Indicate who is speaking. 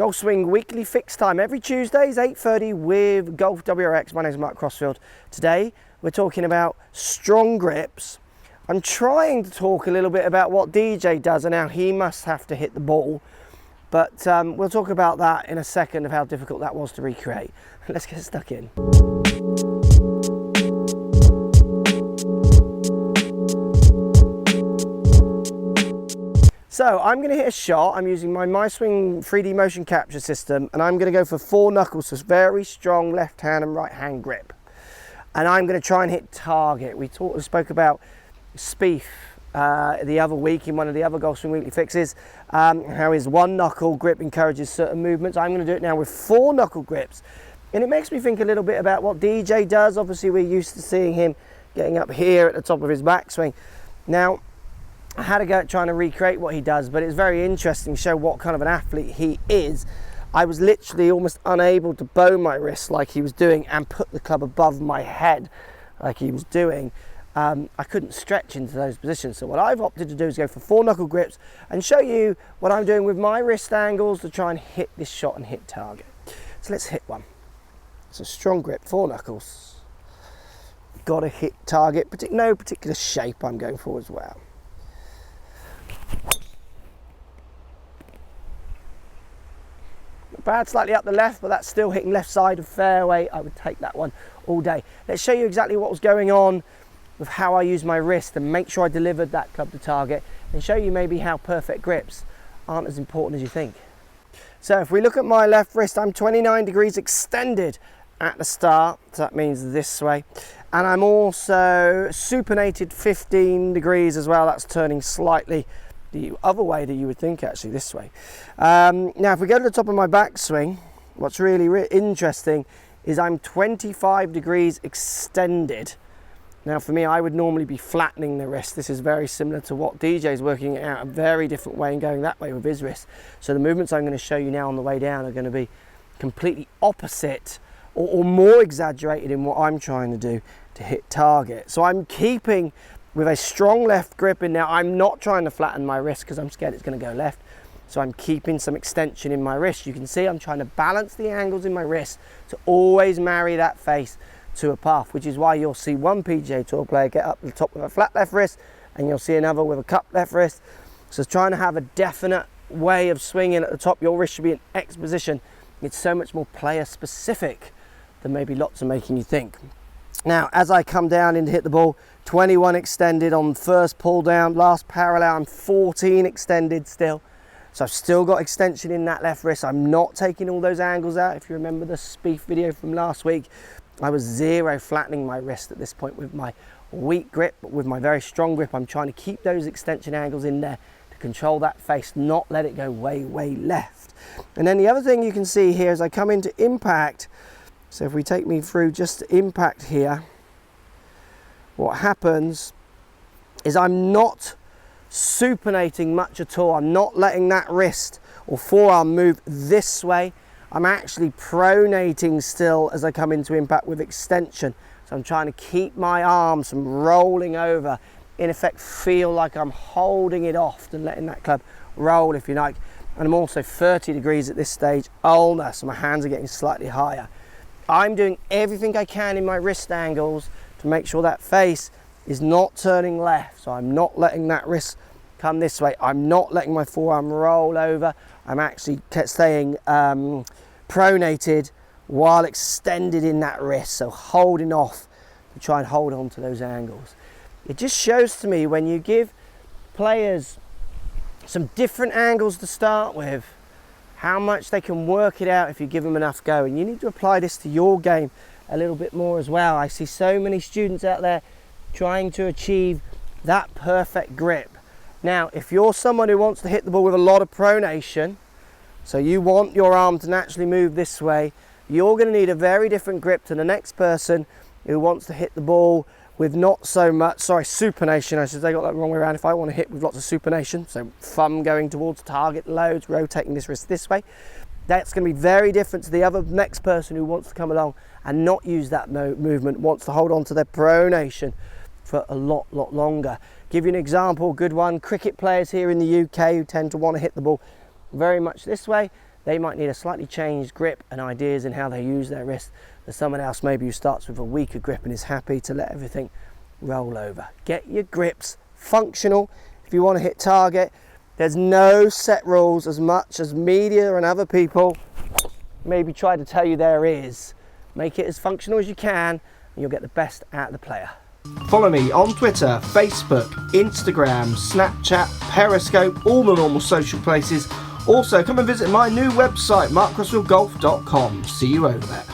Speaker 1: Golf Swing Weekly Fix Time every Tuesdays 8:30 with Golf WRX. My name is Mark Crossfield. Today we're talking about strong grips. I'm trying to talk a little bit about what DJ does and how he must have to hit the ball, but we'll talk about that in a second of how difficult that was to recreate. Let's get stuck in. So I'm going to hit a shot. I'm using my MySwing 3D motion capture system, and I'm going to go for 4 knuckles, so very strong left hand and right hand grip. And I'm going to try and hit target. We spoke about Spieth the other week in one of the other Golf Swing Weekly Fixes, how his 1 knuckle grip encourages certain movements. I'm going to do it now with 4 knuckle grips. And it makes me think a little bit about what DJ does. Obviously we're used to seeing him getting up here at the top of his backswing. Now, I had a go at trying to recreate what he does, but it's very interesting to show what kind of an athlete he is. I was literally almost unable to bow my wrist like he was doing and put the club above my head like he was doing. I couldn't stretch into those positions. So what I've opted to do is go for 4 knuckle grips and show you what I'm doing with my wrist angles to try and hit this shot and hit target. So let's hit one. It's a strong grip, 4 knuckles. Got to hit target, no particular shape I'm going for as well. Bad, slightly up the left, but that's still hitting left side of fairway. I would take that one all day. Let's show you exactly what was going on with how I use my wrist and make sure I delivered that club to target, and show you maybe how perfect grips aren't as important as you think. So if we look at my left wrist, I'm 29 degrees extended at the start, so that means this way, and I'm also supinated 15 degrees as well. That's turning slightly the other way that you would think, actually this way. Now if we go to the top of my backswing, what's really interesting is I'm 25 degrees extended. Now for me, I would normally be flattening the wrist. This is very similar to what DJ's working it out, a very different way and going that way with his wrist. So the movements I'm going to show you now on the way down are going to be completely opposite or more exaggerated in what I'm trying to do to hit target. So I'm keeping with a strong left grip in now. I'm not trying to flatten my wrist because I'm scared it's going to go left. So I'm keeping some extension in my wrist. You can see I'm trying to balance the angles in my wrist to always marry that face to a path, which is why you'll see one PGA Tour player get up to the top with a flat left wrist and you'll see another with a cupped left wrist. So trying to have a definite way of swinging at the top, your wrist should be in X position. It's so much more player specific than maybe lots are making you think. Now, as I come down in to hit the ball, 21 extended on first pull down, last parallel, I'm 14 extended still. So I've still got extension in that left wrist. I'm not taking all those angles out. If you remember the Spieth video from last week, I was 0 flattening my wrist at this point with my weak grip, but with my very strong grip, I'm trying to keep those extension angles in there to control that face, not let it go way, way left. And then the other thing you can see here as I come into impact, so if we take me through just the impact here, what happens is I'm not supinating much at all. I'm not letting that wrist or forearm move this way. I'm actually pronating still as I come into impact with extension. So I'm trying to keep my arms from rolling over, in effect feel like I'm holding it off and letting that club roll, if you like. And I'm also 30 degrees at this stage older, so my hands are getting slightly higher. I'm doing everything I can in my wrist angles to make sure that face is not turning left. So I'm not letting that wrist come this way. I'm not letting my forearm roll over. I'm actually staying pronated while extended in that wrist. So holding off to try and hold on to those angles. It just shows to me when you give players some different angles to start with, how much they can work it out if you give them enough go. And you need to apply this to your game a little bit more as well. I see so many students out there trying to achieve that perfect grip. Now, if you're someone who wants to hit the ball with a lot of pronation, so you want your arm to naturally move this way, you're going to need a very different grip to the next person who wants to hit the ball with not so much, supination, I should say, I got that the wrong way around. If I want to hit with lots of supination, so thumb going towards target, loads, rotating this wrist this way, that's going to be very different to the other next person who wants to come along and not use that movement, wants to hold on to their pronation for a lot longer. Give you an example, good one, cricket players here in the UK who tend to want to hit the ball very much this way. they might need a slightly changed grip and ideas in how they use their wrist. There's someone else maybe who starts with a weaker grip and is happy to let everything roll over. Get your grips functional if you want to hit target. There's no set rules, as much as media and other people maybe try to tell you there is. Make it as functional as you can and you'll get the best out of the player. Follow me on Twitter, Facebook, Instagram, Snapchat, Periscope, all the normal social places. Also, come and visit my new website, markcrossfieldgolf.com. See you over there.